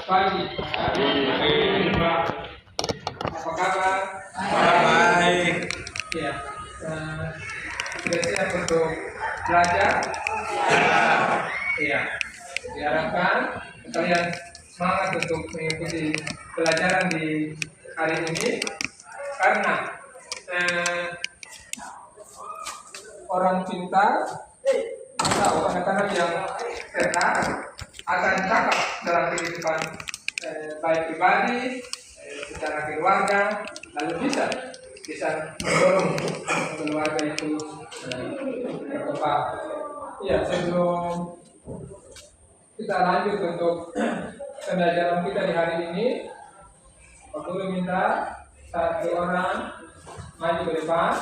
pagi. Apa kabar? Baik. Ya, sudah siap untuk belajar? Iya. Diharapkan kalian semangat untuk mengikuti pelajaran di hari ini karena orang pintar atau anak-anak yang cerdas akan cakap dalam kehidupan baik pribadi, secara keluarga, lalu bisa mendorong keluarga itu berkembang. Ya, sebelum kita lanjut untuk pembelajaran kita di hari ini, Pak Guru minta satu orang maju ke depan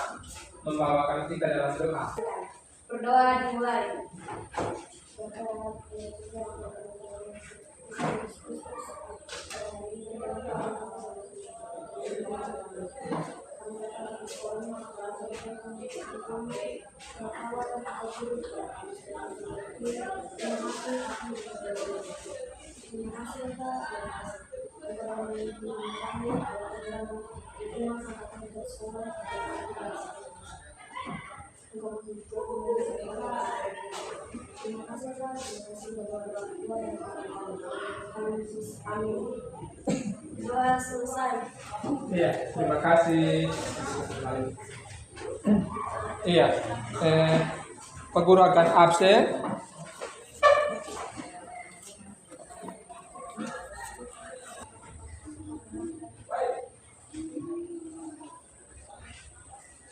membawakan kita dalam doa. Berdoa dimulai. Doa selesai. Iya, terima kasih. Iya, Pak Guru akan absen.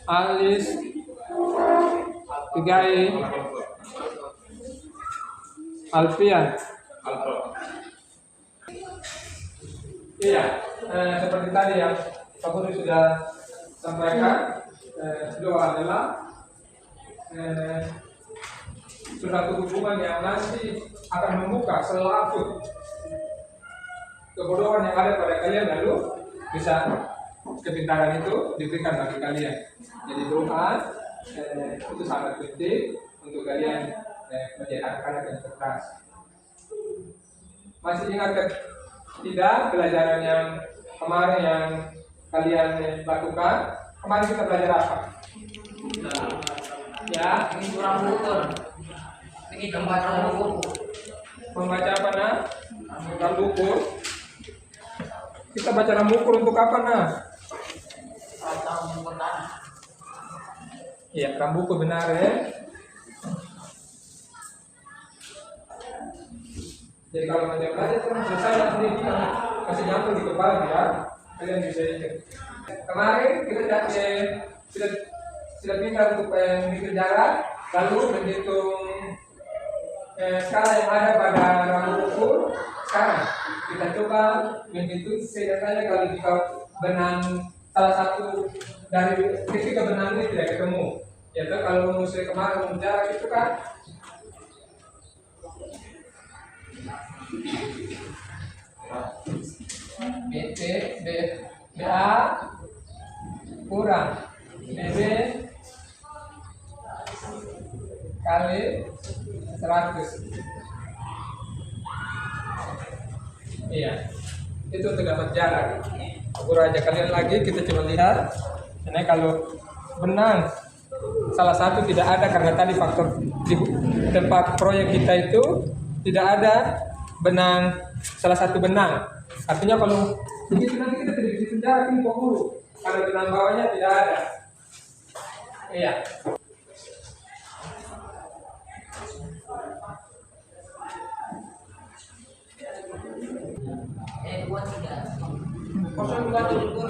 Alis, Tigai, Alfian. Iya, seperti tadi yang Pak Guru sudah sampaikan, doa adalah suatu hubungan yang nanti akan membuka selaput kebodohan yang ada pada kalian, lalu bisa kepintaran itu diberikan bagi kalian. Jadi doa itu sangat penting untuk kalian menjadi anak-anak yang cerdas. Masih ingat tidak pelajaran yang kemarin yang kalian lakukan? Kemarin kita belajar apa? Ya, Ini kurang ukur. Ini gambar kurang ukur. membaca apa nah? Rambukur. Kita baca rambukur untuk apa nah? Atau ukur tanah. Iya, rambukur benar ya. Jadi kalau nanti belajar kan selesai nanti kita kasih nyambung di kepala ya, kalian bisa ingat. Kemarin kita sudah pintar untuk menghitung jarak, lalu menghitung skala yang ada pada rambukur. Sekarang kita coba menghitung setidaknya kalau jika benang salah satu dari ketika benang ini tidak ketemu, yaitu kalau musuh kemarin jarak itu kan BA kurang BB kali 100. Iya, itu untuk dapat jarak. Aku aja kalian lagi, kita coba lihat. Ini kalau benang salah satu tidak ada karena tadi faktor di tempat proyek kita itu tidak ada benang, salah satu benang. Artinya kalau begitu nanti kita tidak bisa jarak ini Pak Guru karena benang bawahnya tidak ada. Iya. Dua tiga. 0,2 Ukur.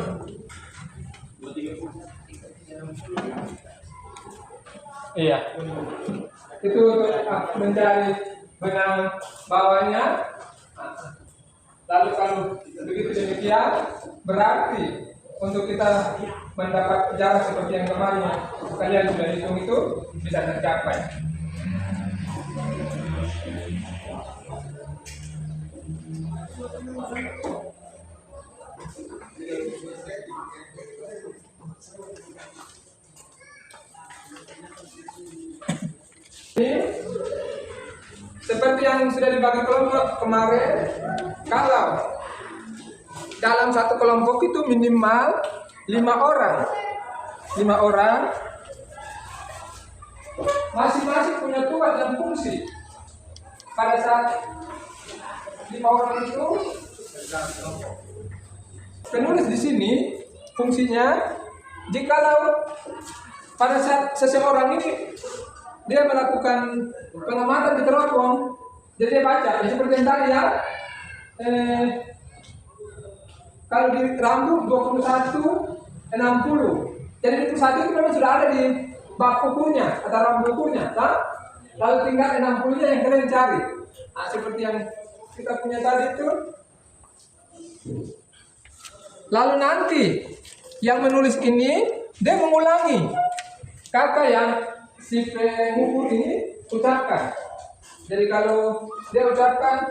Iya. Itu mencari benang bawahnya. Lalu kalau begitu demikian, berarti untuk kita mendapat jarak seperti yang kemarin kalian sudah hitung itu bisa tercapai. seperti yang sudah dibagi kelompok kemarin, kalau dalam satu kelompok itu minimal 5 orang. 5 orang masing-masing punya tugas dan fungsi. Pada saat 5 orang itu, penulis di sini fungsinya, jikalau pada saat seseorang ini dia melakukan pengamatan di teropong, jadi dia baca, ya seperti yang tadi ya, kalau di rambut 21, 60, jadi itu satu itu memang sudah ada di bak ukurnya atau rambut ukurnya, nah? Lalu tinggal 60-nya yang kalian cari. Nah, seperti yang kita punya tadi itu. Lalu nanti yang menulis ini dia mengulangi kata yang si pengukur ini ucapkan. Jadi kalau dia ucapkan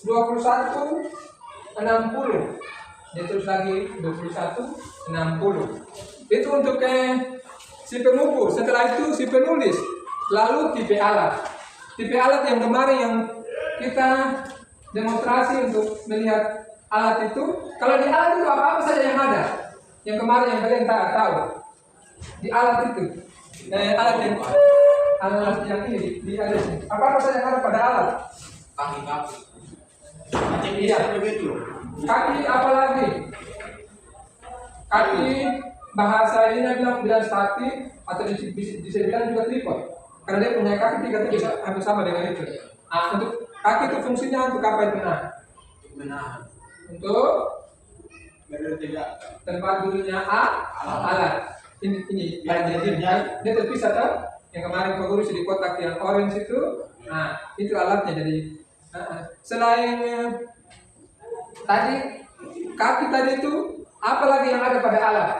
21, 60, dia terus lagi 21, 60. Itu untuk si pengukur. Setelah itu si penulis. Lalu tipe alat. Tipe alat yang kemarin yang kita demonstrasi untuk melihat alat itu. Kalau di alat itu apa-apa saja yang ada. Yang kemarin yang kalian tak tahu. Di alat itu. Alat yang ini di alat ini. Apa-apa saja yang ada pada alat. Kaki-kaki. Iya. Kaki apa lagi? Kaki bahasa ini bilang statik atau bisa bilang juga tripod. Karena dia punya kaki 3 bisa hampir sama dengan itu. Nah, untuk kaki itu fungsinya untuk apa itu? Menahan. Untuk tempat dulunya alat. Ini dia terpisah kan? Yang kemarin Pak Guru di kotak yang orange itu. Nah, itu alatnya. Jadi selain tadi kaki tadi itu, apa lagi yang ada pada alat?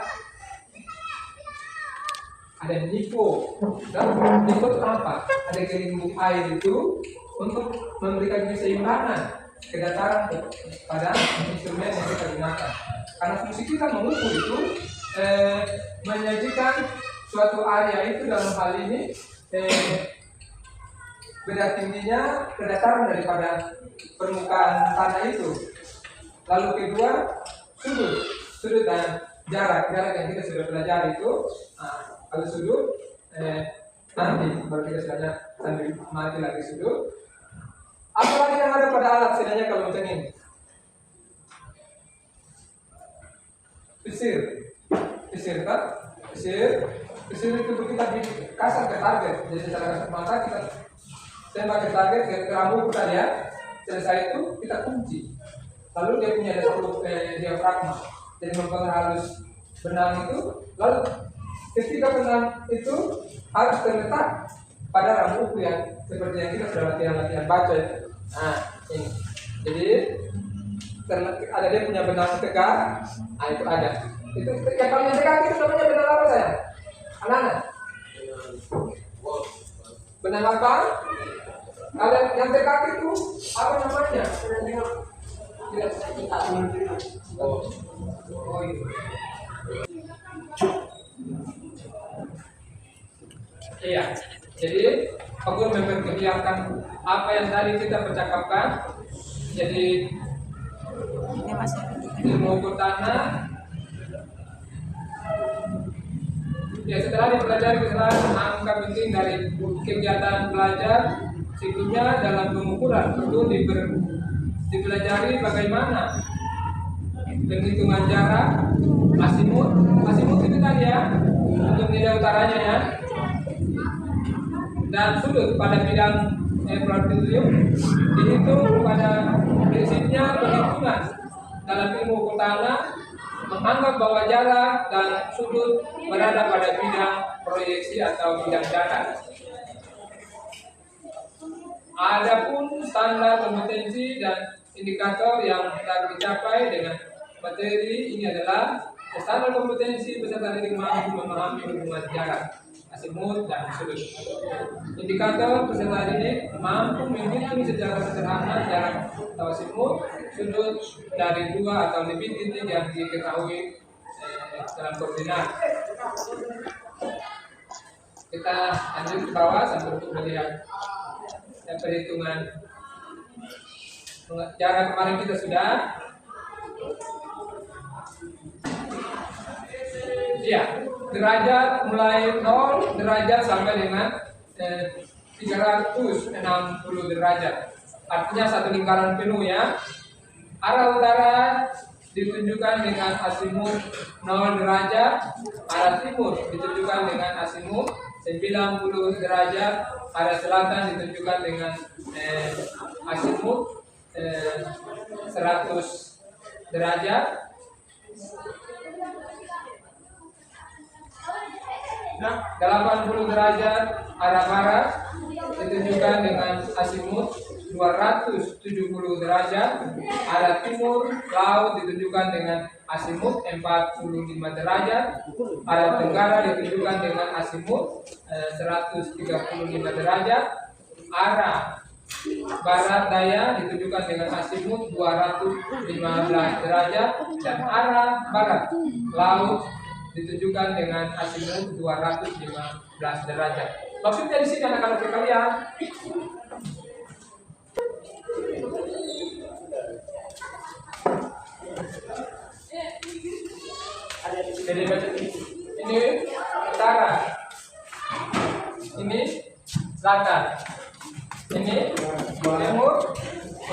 Ada nifo. Dan nifo itu apa? Ada gelimbung air itu untuk memberikan keseimbangan kedataran pada instrumen yang kita gunakan. Karena fungsi kita mengukur itu menyajikan suatu area itu dalam hal ini beda tingginya kedataran daripada permukaan tanah itu. Lalu kedua, sudut dan jarak yang kita sudah pelajari itu. Kalau sudut nanti baru kita sebenarnya sambil mati lagi sudut. Apa lagi yang ada pada alat sebenarnya kalau macam ini? Pisir kan? Pisir itu kita kasar ke target. Jadi secara kasar mata kita tembak ke target ke rambut kita ya. Selesai itu kita kunci. Lalu dia punya ada satu diafragma. Jadi mempengaruhi benang itu. Lalu ketika benang itu harus terletak pada rambut yang seperti yang kita sudah latihan baca itu. Nah ini. Jadi ada dia punya benang tegak. Nah itu ada. Itu yang kalau yang tegak itu namanya benang apa sayang? Anak-anak. Benang apa? Kalau yang tegak itu apa namanya? Iya. Jadi aku memperlihatkan apa yang tadi kita percakapkan. Jadi ilmu ukur tanah. Ya setelah dipelajari kesalahan angka penting dari kegiatan belajar, siklusnya dalam pengukuran perlu dipelajari bagaimana penghitungan jarak, asimut itu tadi ya untuk nilai utaranya ya, dan sudut pada bidang laboratorium dihitung pada prinsipnya penghitungan dalam ilmu ukur tanah menganggap bahwa jarak dan sudut berada pada bidang proyeksi atau bidang datar. Adapun standar kompetensi dan indikator yang telah dicapai dengan materi ini adalah standar kompetensi peserta didik mampu memahami hubungan jarak, asimut dan sudut. Indikator peserta didik mampu menghitung secara sederhana jarak atau asimut, sudut dari 2 atau lebih titik yang diketahui dalam koordinat. Kita lanjut ke bawah sampai untuk melihat dan perhitungan jarak kemarin kita sudah. Iya, derajat mulai 0 derajat sampai dengan 360 derajat. Artinya satu lingkaran penuh ya. Arah utara ditunjukkan dengan azimut 0 derajat, arah timur ditunjukkan dengan azimut 90 derajat, arah selatan ditunjukkan dengan azimut 100 derajat. Nah, 80 derajat arah barat ditunjukkan dengan azimut 270 derajat, arah timur laut ditunjukkan dengan azimut 45 derajat, arah tenggara ditunjukkan dengan azimut 135 derajat, arah barat daya ditunjukkan dengan azimut 215 derajat, dan arah barat laut ditunjukkan dengan azimut 215 derajat. Maksudnya di sini anak-anak sekalian, jadi baca ini utara, ini selatan, ini timur,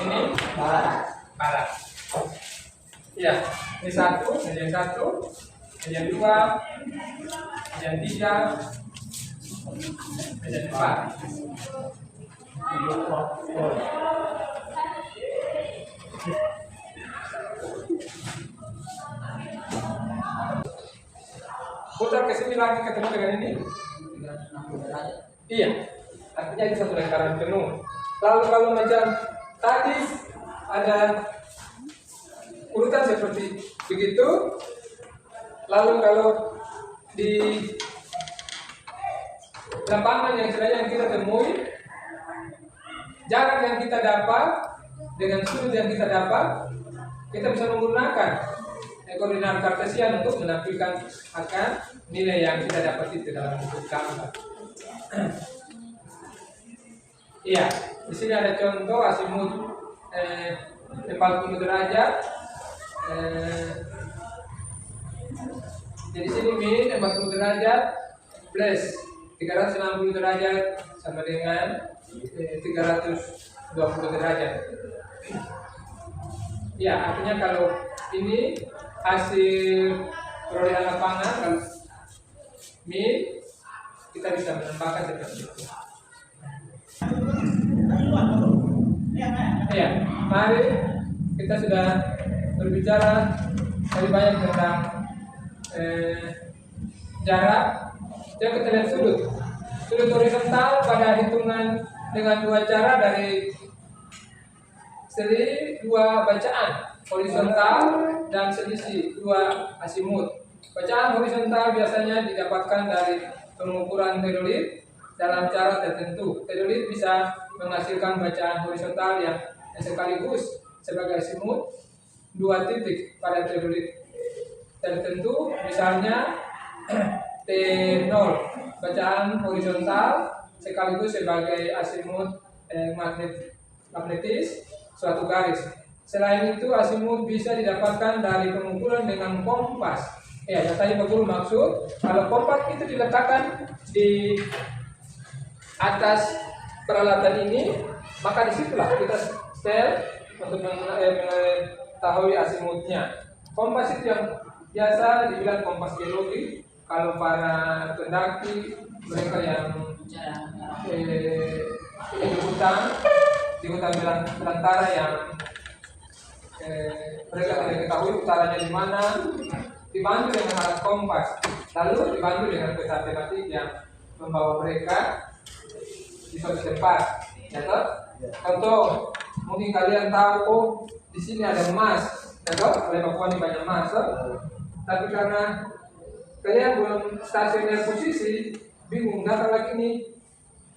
ini barat. Ya, ini satu, ini yang satu, ini yang dua, ini yang tiga, ini yang empat. Putar ke sini lagi ketemu dengan ini. Iya, artinya itu satu lingkaran penuh. Lalu kalau macam tadi ada urutan seperti begitu. Lalu kalau di lapangan yang sebenarnya kita temui, jarak yang kita dapat dengan sudut yang kita dapat, kita bisa menggunakan koordinat kartesian untuk menampilkan akan nilai yang kita dapat itu dalam bentuk gambar. Iya, di sini ada contoh azimut 40 derajat. Jadi sini min 40 derajat plus 360 derajat sama dengan 320 derajat. Ya, artinya kalau ini hasil perolehan lapangan, kalau min kita bisa menambahkan seperti itu. Ya, mari kita sudah berbicara lebih banyak tentang jarak. Coba kita lihat sudut. Sudut horizontal pada hitungan dengan dua cara dari seri dua bacaan, horizontal dan selisih dua azimut. Bacaan horizontal biasanya didapatkan dari pengukuran teodolit dalam cara tertentu. Teodolit bisa menghasilkan bacaan horizontal yang sekaligus sebagai azimut dua titik pada teodolit tertentu, misalnya T0 bacaan horizontal sekaligus sebagai azimut magnetis suatu garis. Selain itu azimut bisa didapatkan dari pengukuran dengan kompas. Ya, yang tadi Pak Guru maksud, kalau kompas itu diletakkan di atas peralatan ini, maka disitulah kita setel untuk mengetahui azimutnya. Kompas itu yang biasa dibilang kompas geologi. Kalau para pendaki, mereka yang di hutan belantara yang mereka tidak ketahui utaranya di mana, dibantu dengan alat kompas, lalu dibantu dengan peta tematik yang membawa mereka di suatu tempat. Ya, contoh, mungkin kalian tahu, oh di sini ada emas, ya toh, oleh Papua ini banyak emas, tapi karena kalian belum stasioner posisi, bingung data lagi nih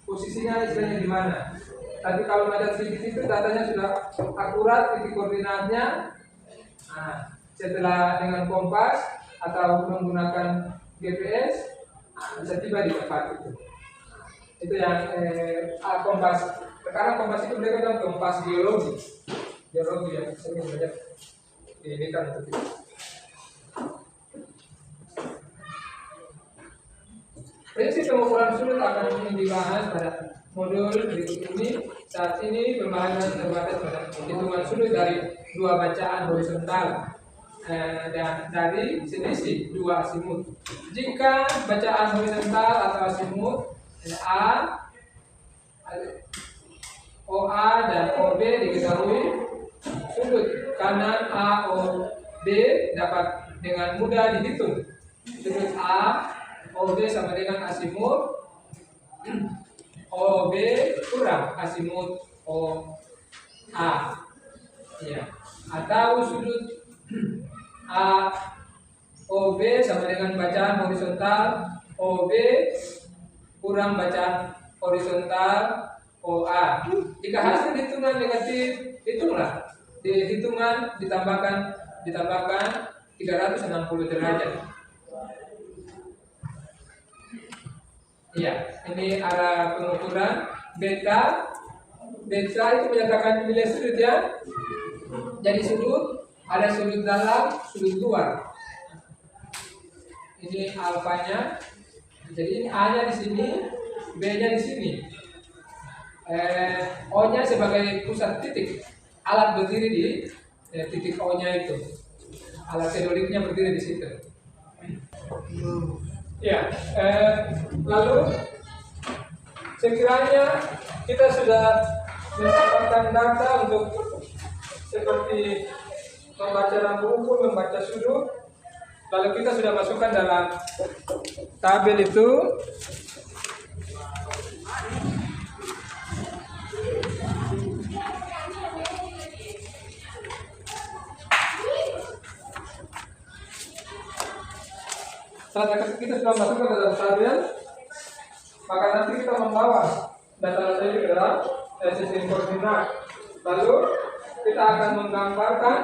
posisinya istilahnya di mana. Tapi kalau ada titik itu datanya sudah akurat, titik koordinatnya. Nah, setelah dengan kompas atau menggunakan GPS, bisa tiba di tempat itu. Itu yang kompas. Sekarang kompas itu mereka bilang kompas geologi. Geologi yang sering banyak ini kan itu. Prinsip pengukuran sudut akan dibahas pada modul berikut ini. Saat ini pembahasan terbatas pada hitungan sudut dari dua bacaan horizontal dan dari selisih dua asimut. Jika bacaan horizontal atau asimut OA dan OB diketahui, sudut kanan AOB dapat dengan mudah dihitung. Sudut A OB sama dengan asimut OB kurang asimut OA, ya. Atau sudut A OB sama dengan bacaan horizontal OB kurang bacaan horizontal OA. Jika hasil hitungan negatif, hitunglah di hitungan ditambahkan 360 derajat. Iya, ini arah pengukuran beta. Beta itu menyatakan nilai sudut ya. Jadi sudut ada sudut dalam, sudut luar. Ini alfanya. Jadi ini A-nya di sini, B-nya di sini. O-nya sebagai pusat titik. Alat berdiri di titik O-nya itu. Alat teodoliknya berdiri di situ. Ya, lalu sekiranya kita sudah mendapatkan data untuk seperti membaca rambu ukur, membaca sudut, lalu kita sudah masukkan dalam tabel itu. Setelah kita sudah masukkan ke dalam tabel, maka nanti kita membawa data-data itu ke dalam sistem koordinat. Lalu kita akan menggambarkan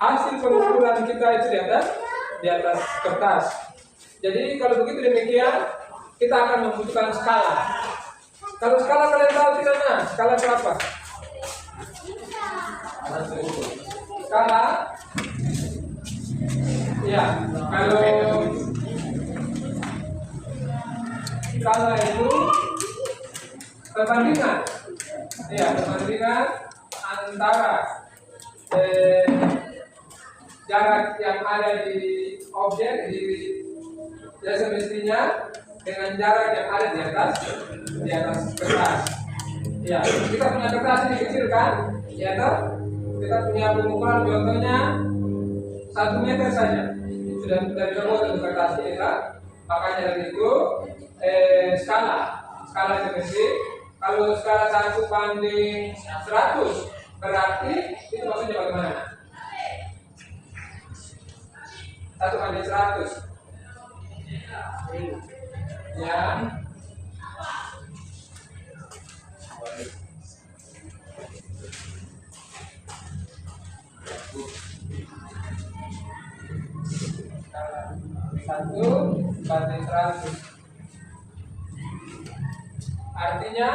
hasil pengukuran kita itu di atas kertas. Jadi kalau begitu demikian, kita akan membutuhkan skala. Kalau skala kalian tahu tidak? Nah, skala berapa? Skala, ya, kalau skala itu perbandingan, ya, perbandingan antara jarak yang ada di objek di semestinya dengan jarak yang ada di atas kertas. Ya, kita punya kertas ini kecil kan? Ya toh? Kita punya pengukuran contohnya 1 meter saja. Sudah dicoba untuk kertas ini kan? Makanya dari itu skala semesti. Kalau skala 1:100 berarti itu maksudnya bagaimana? 1:100. Ya. Satu banding 100. Artinya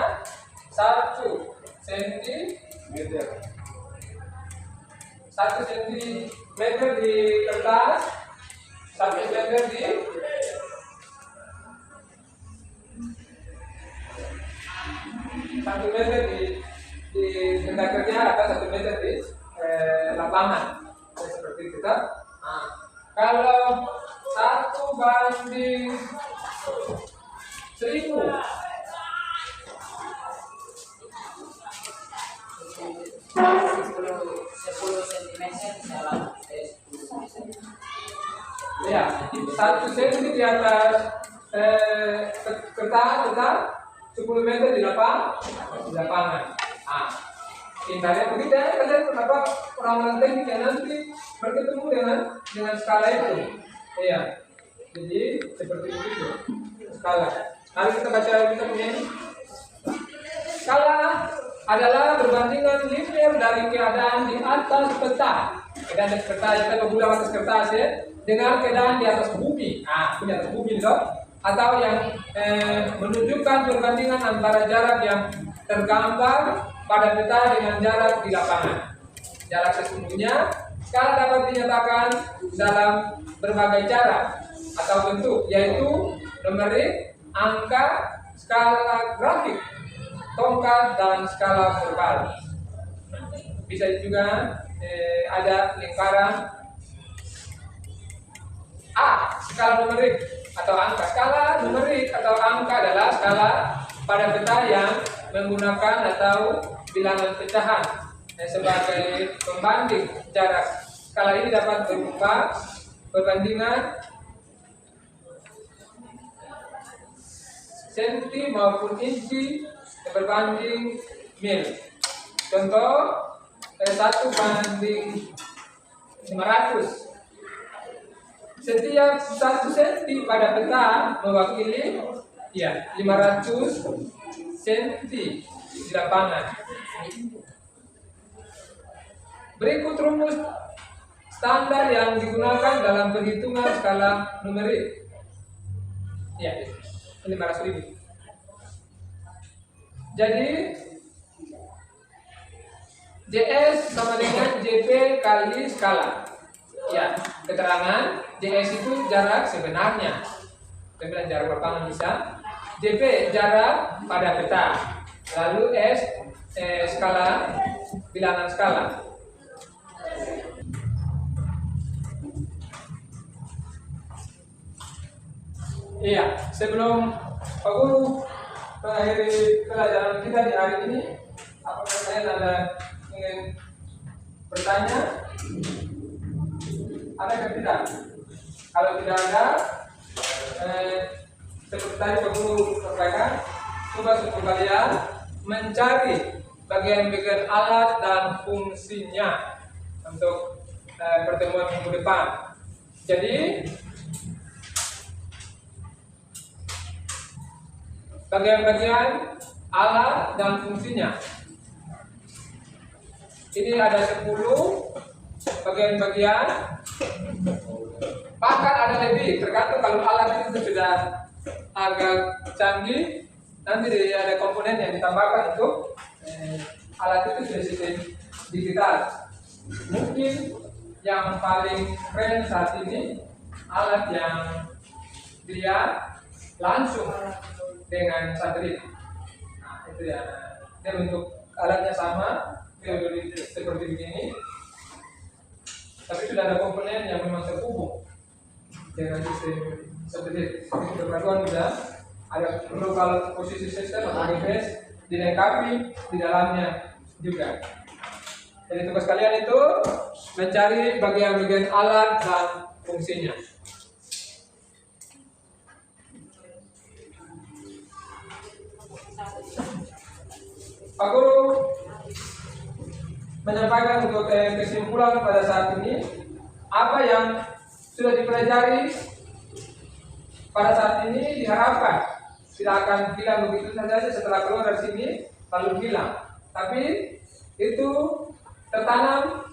1 sentimeter. 1 sentimeter di kertas, 1 meter di benda kerja atau 1 meter di lapangan. Seperti kita. Nah, kalau 1:1000 10 cm dalam 10 ya, 1 cm di atas kertas tetap 10 meter di lapangan. Ah, intinya begitu ya. Kalian kenapa orang teknik yang nanti bertemu dengan skala itu? Iya. Jadi seperti itu skala. Mari kita baca kita punya ini. Skala adalah perbandingan linear dari keadaan di atas peta. Keadaan di atas peta, kita berbulan atas kertas ya, dengan keadaan di atas bumi. Nah, ini atas bumi loh. atau yang menunjukkan perbandingan antara jarak yang tergambar pada peta dengan jarak di lapangan. Jarak sesungguhnya skala dapat dinyatakan dalam berbagai cara atau bentuk, yaitu numerik, angka, skala grafik, tongkat, dan skala verbal. Bisa juga ada lingkaran A, skala numerik atau angka. Skala numerik atau angka adalah skala pada peta yang menggunakan atau bilangan pecahan sebagai pembanding jarak. Skala ini dapat berupa perbandingan senti maupun inci berbanding mil. Contoh 1:500. Setiap 1 senti pada peta mewakili 500 senti di lapangan. Berikut rumus standar yang digunakan dalam perhitungan skala numerik. Ya, 500.000. Jadi JS sama dengan JP kali skala. Ya, keterangan JS itu jarak sebenarnya. Kita jarak lapangan bisa. JP jarak pada peta. Lalu S skala, bilangan skala. Iya, sebelum Pak Guru mengakhiri pelajaran kita di hari ini, apakah kalian ada ingin bertanya? Ada tidak? Kalau tidak ada, seperti tadi Pak Guru sampaikan, coba kalian mencari bagian-bagian alat dan fungsinya untuk pertemuan minggu depan. Jadi bagian-bagian alat dan fungsinya. Ini ada 10 bagian-bagian. Bahkan ada lebih, tergantung kalau alat itu sudah agak canggih, nanti ada komponen yang ditambahkan untuk alat itu sudah sistem digital. Mungkin yang paling keren saat ini alat yang dia langsung dengan satelit. Nah, itu ya. Dia bentuk alatnya sama, seperti begini. Tapi sudah ada komponen yang memang terhubung dengan sistem satelit. Keperluan sudah ada local posisi system atau GPS dilengkapi di dalamnya juga. Jadi tugas kalian itu mencari bagian-bagian alat dan fungsinya. Pak Guru menyampaikan untuk kesimpulan pada saat ini apa yang sudah dipelajari pada saat ini diharapkan tidak akan hilang begitu saja setelah keluar dari sini lalu hilang, tapi itu tertanam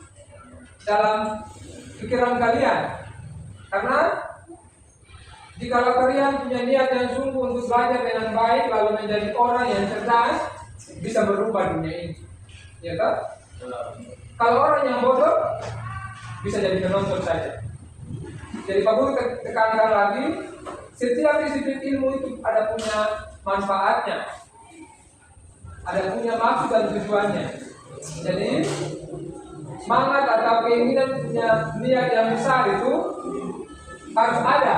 dalam pikiran kalian, karena jika kalian punya niat yang sungguh untuk belajar dengan baik lalu menjadi orang yang cerdas, bisa berubah dunia ini, ya kan? Kalau orang yang bodoh bisa jadi penonton saja. Jadi Pak Guru tekankan lagi, setiap disiplin ilmu itu ada punya manfaatnya, ada punya maksud dan tujuannya. Jadi semangat atau keinginan punya niat yang besar itu harus ada.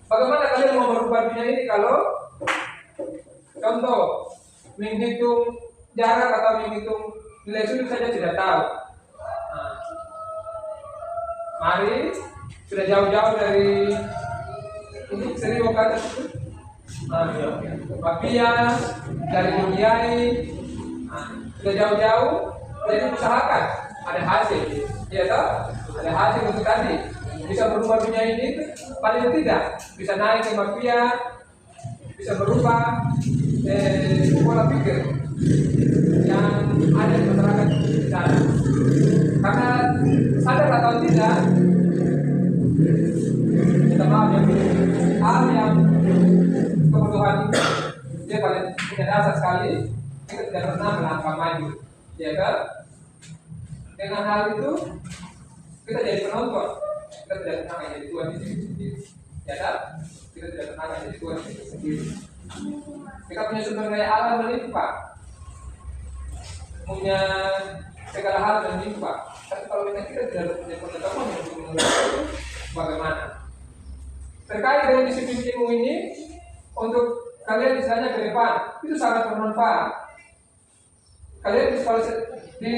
Bagaimana kalian mau merubah dunia ini kalau contoh menghitung jarak atau menghitung nilai sudut saja tidak tahu? Nah, mari sudah jauh-jauh dari ini Seribu kata Mafia dari Buniyai, sudah jauh-jauh, jadi usahakan ada hasil, ya toh? Ada hasil untuk tadi bisa berubah dunia ini, paling tidak bisa naik ke Mafia, bisa berubah pola pikir yang ada di masyarakat di sana. Karena sadar atau tidak, kita maaf hal yang kebutuhan ini dia paling punya dasar sekali, kita tidak pernah melangkah maju, ya kan? Dengan hal itu kita jadi penonton, kita tidak pernah jadi tuan di diri sendiri, ya kan? Kita tidak pernah jadi tuan di diri sendiri. Kita punya sumber daya alam melimpah, punya segala hal melimpah. Tapi kalau kita tidak punya pengetahuan untuk mengetahui itu, bagaimana? Terkait dengan disiplin ilmu ini, untuk kalian misalnya ke depan itu sangat bermanfaat. Kalian di sekolah di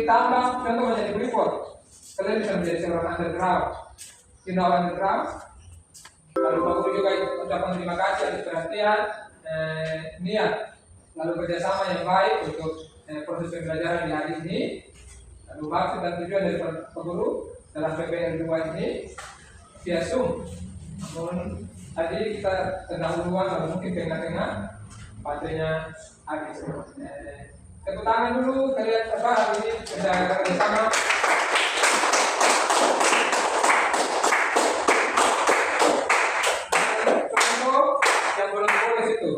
tambang, contoh menjadi freeport, kalian bisa menjadi seorang underground, underground. Lalu Pak Guru juga ucapkan terima kasih atas perhatian, niat, lalu kerjasama yang baik untuk proses pembelajaran di hari ini. Lalu maksud dan tujuan dari Pak Guru dalam PPL 2 ini via Zoom. Namun tadi kita terdahuluan, lalu mungkin tengah-tengah baterainya habis. Tepuk tangan dulu kalian hari ini kerjasama. Contoh yang bolos-bolos itu,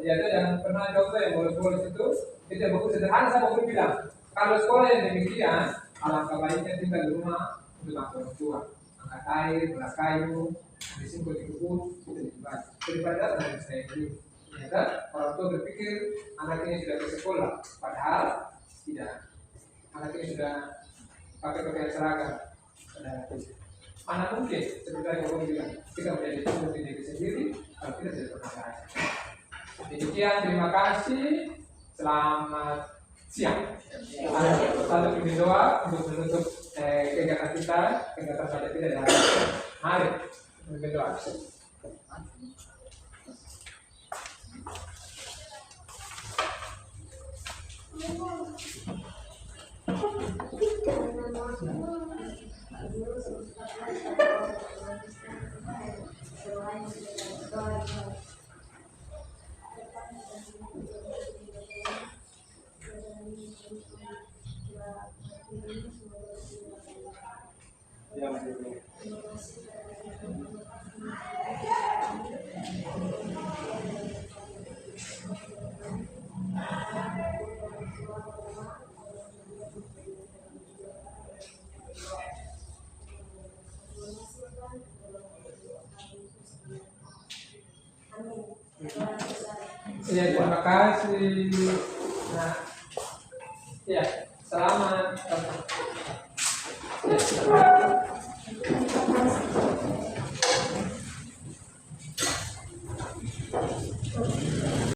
ya yang pernah contoh yang bolos-bolos itu bagus sederhana. Saya mau bilang, kalau sekolah yang demikian, alangkah baiknya tinggal di rumah untuk orang tua, angkat air, beras kayu, habis itu dikubur, itu dibuat daripada dari saya dulu. Ya kan? Orang tua berpikir anaknya sudah ke sekolah, padahal tidak. Anaknya sudah pakai pakaian seragam. Mana mungkin sebenarnya kalau bilang kita menjadi seperti diri sendiri kalau kita tidak pernah belajar. Demikian, terima kasih. Selamat siang. Satu pimpin doa untuk menutup kegiatan kita, kegiatan pada kita dan mari pimpin doa. Ya, terima kasih. Nah, ya, selamat. Ya, selamat.